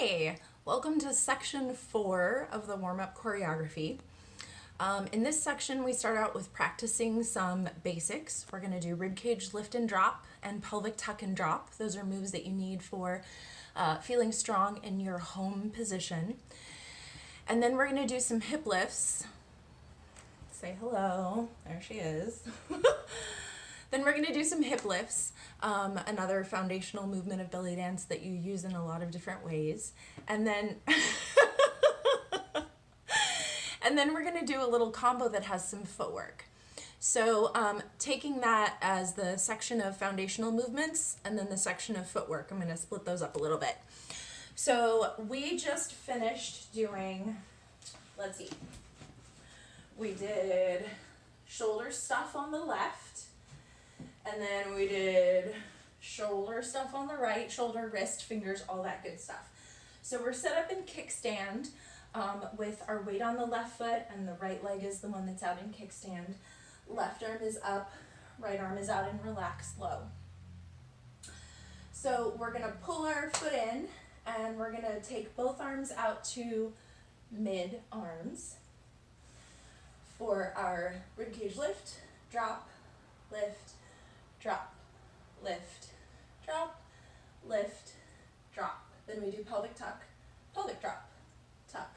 Hey, welcome to section 4 of the warm-up choreography. In this section, we start out with practicing some basics. We're going to do ribcage lift and drop and pelvic tuck and drop. Those are moves that you need for feeling strong in your home position. And then we're going to do some hip lifts. Say hello. There she is. Then we're going to do some hip lifts, another foundational movement of belly dance that you use in a lot of different ways. And then we're going to do a little combo that has some footwork. So taking that as the section of foundational movements and then the section of footwork, I'm going to split those up a little bit. So we just finished doing, let's see, we did shoulder stuff on the left. And then we did shoulder stuff on the right, shoulder, wrist, fingers, all that good stuff. So we're set up in kickstand with our weight on the left foot, and the right leg is the one that's out in kickstand. Left arm is up, right arm is out and relaxed low. So we're going to pull our foot in, and we're going to take both arms out to mid arms for our ribcage lift, drop, lift, drop, lift, drop, lift, drop. Then we do pelvic tuck, pelvic drop, tuck,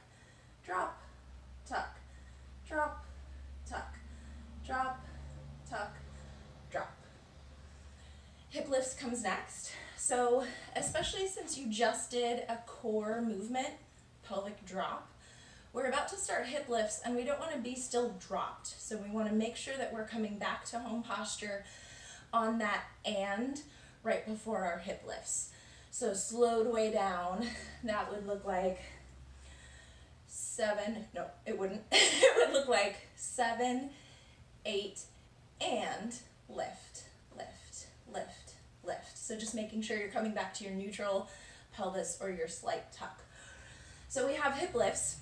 drop, tuck, drop, tuck, drop, tuck, drop. Hip lifts comes next. So especially since you just did a core movement, pelvic drop, we're about to start hip lifts and we don't want to be still dropped. So we want to make sure that we're coming back to home posture on that and right before our hip lifts. So slowed way down, that would look like 7, no, it wouldn't. It would look like 7, 8, and lift, lift, lift, lift. So just making sure you're coming back to your neutral pelvis or your slight tuck. So we have hip lifts,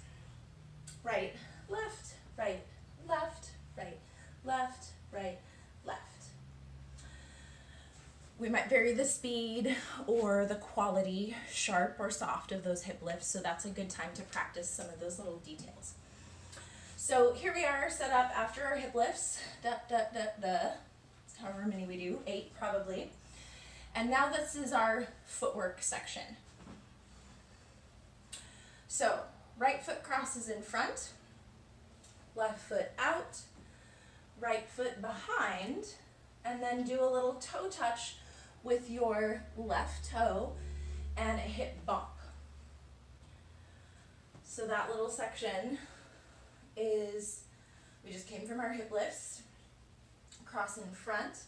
right, left, right, left, right, left, right, left. We might vary the speed or the quality, sharp or soft, of those hip lifts, so that's a good time to practice some of those little details. So here we are set up after our hip lifts, however many we do, 8 probably. And now this is our footwork section. So right foot crosses in front, left foot out, right foot behind, and then do a little toe touch with your left toe and a hip bump. So that little section is, we just came from our hip lifts, cross in front,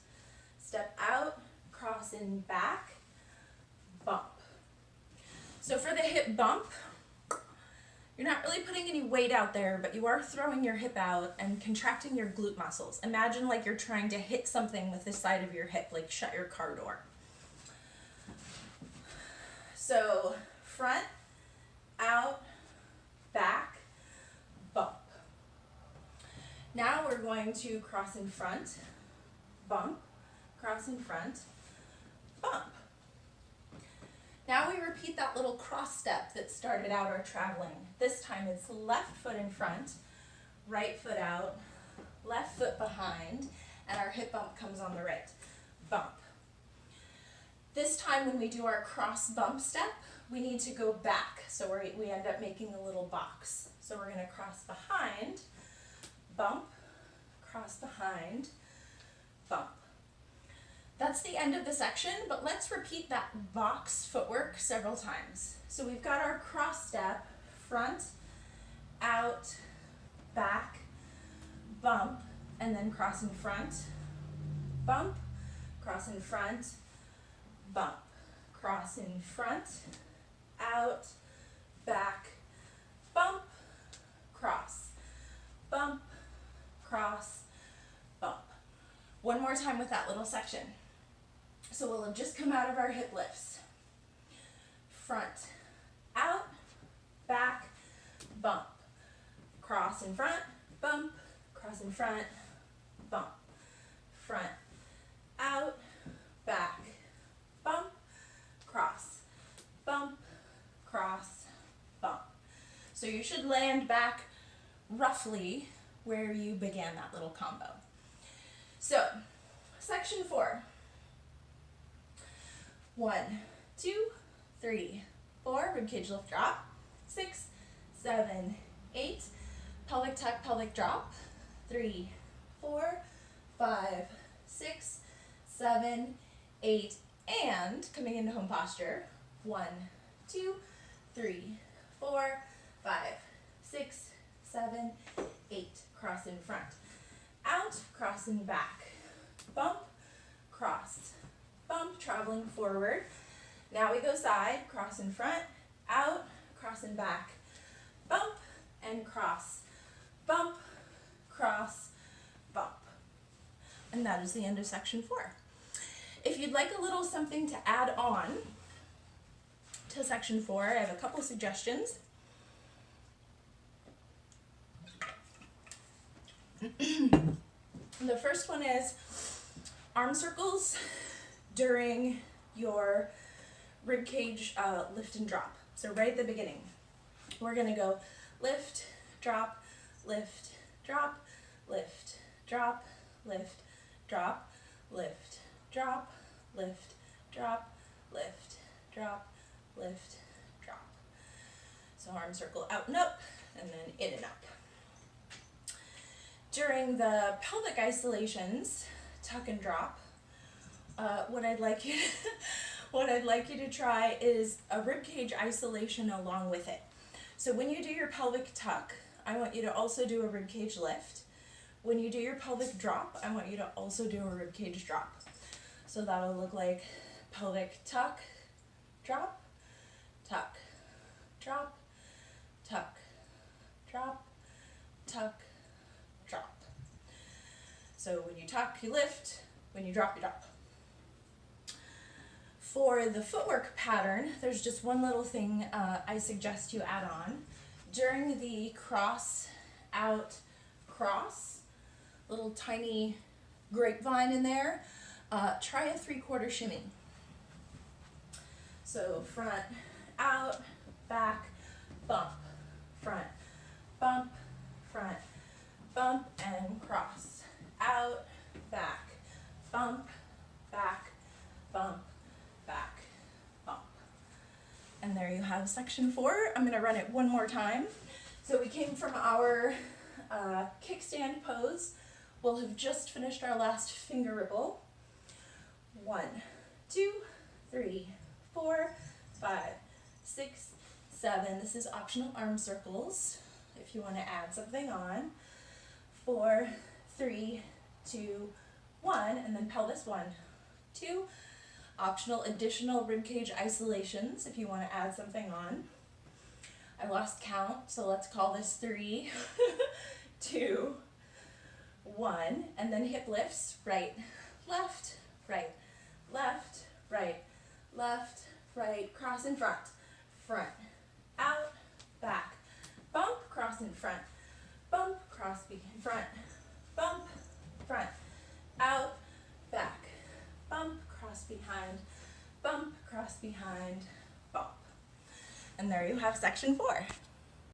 step out, cross in back, bump. So for the hip bump, you're not really putting any weight out there, but you are throwing your hip out and contracting your glute muscles. Imagine like you're trying to hit something with the side of your hip, like shut your car door. So front, out, back, bump. Now we're going to cross in front, bump, cross in front, bump. Now we repeat that little cross step that started out our traveling. This time it's left foot in front, right foot out, left foot behind, and our hip bump comes on the right. Bump. This time when we do our cross bump step, we need to go back. So we end up making a little box. So we're going to cross behind, bump, cross behind, bump. That's the end of the section, but let's repeat that box footwork several times. So we've got our cross step, front, out, back, bump, and then cross in front, bump, cross in front, bump, cross in front, out, back, bump, cross, bump, cross, bump. One more time with that little section. So we'll just come out of our hip lifts. Front, out, back, bump. Cross in front, bump, cross in front, bump. Front, out, back, bump, cross, bump, cross, So you should land back roughly where you began that little combo. So, section 4. 1, 2, 3, 4, ribcage lift drop, 6, 7, 8, pelvic tuck, pelvic drop, 3, 4, 5, 6, 7, 8, and coming into home posture, 1, 2, 3, 4, 5, 6, 7, 8, cross in front, out, cross in back, bump, cross, bump, traveling forward. Now we go side, cross in front, out, cross in back, bump, and cross, bump, cross, bump. And that is the end of section 4. If you'd like a little something to add on to section 4, I have a couple suggestions. The first one is arm circles during your rib cage lift and drop. So right at the beginning, we're going to go lift, drop, lift, drop, lift, drop, lift, drop, lift, drop, lift, drop, lift, drop, lift, drop. So arm circle out and up, and then in and up. During the pelvic isolations, tuck and drop, what I'd like you to try is a rib cage isolation along with it. So when you do your pelvic tuck, I want you to also do a rib cage lift. When you do your pelvic drop, I want you to also do a rib cage drop. So that'll look like pelvic tuck, drop, tuck, drop, tuck, drop, tuck, drop. So when you tuck, you lift. When you drop, you drop. For the footwork pattern, there's just one little thing I suggest you add on. During the cross, out, cross, little tiny grapevine in there, try a 3/4 shimmy. So front, out, back, bump, front, bump, front, bump, and cross. Out, back, bump, back, bump, back, bump. And there you have section 4. I'm going to run it one more time. So we came from our kickstand pose. We'll have just finished our last finger ripple. 1, 2, 3, 4, 5, 6, 7. This is optional arm circles if you want to add something on. 4, 3, 2, 1, and then pelvis 1, 2. Optional additional ribcage isolations if you want to add something on. I lost count, so let's call this 3, 2, 1, and then hip lifts, right, left, right, left, right, left, right, cross in front, front, out, back, bump, cross in front, bump, cross in front, bump, front, out, back, bump, cross behind, bump, cross behind, bump. And there you have section 4.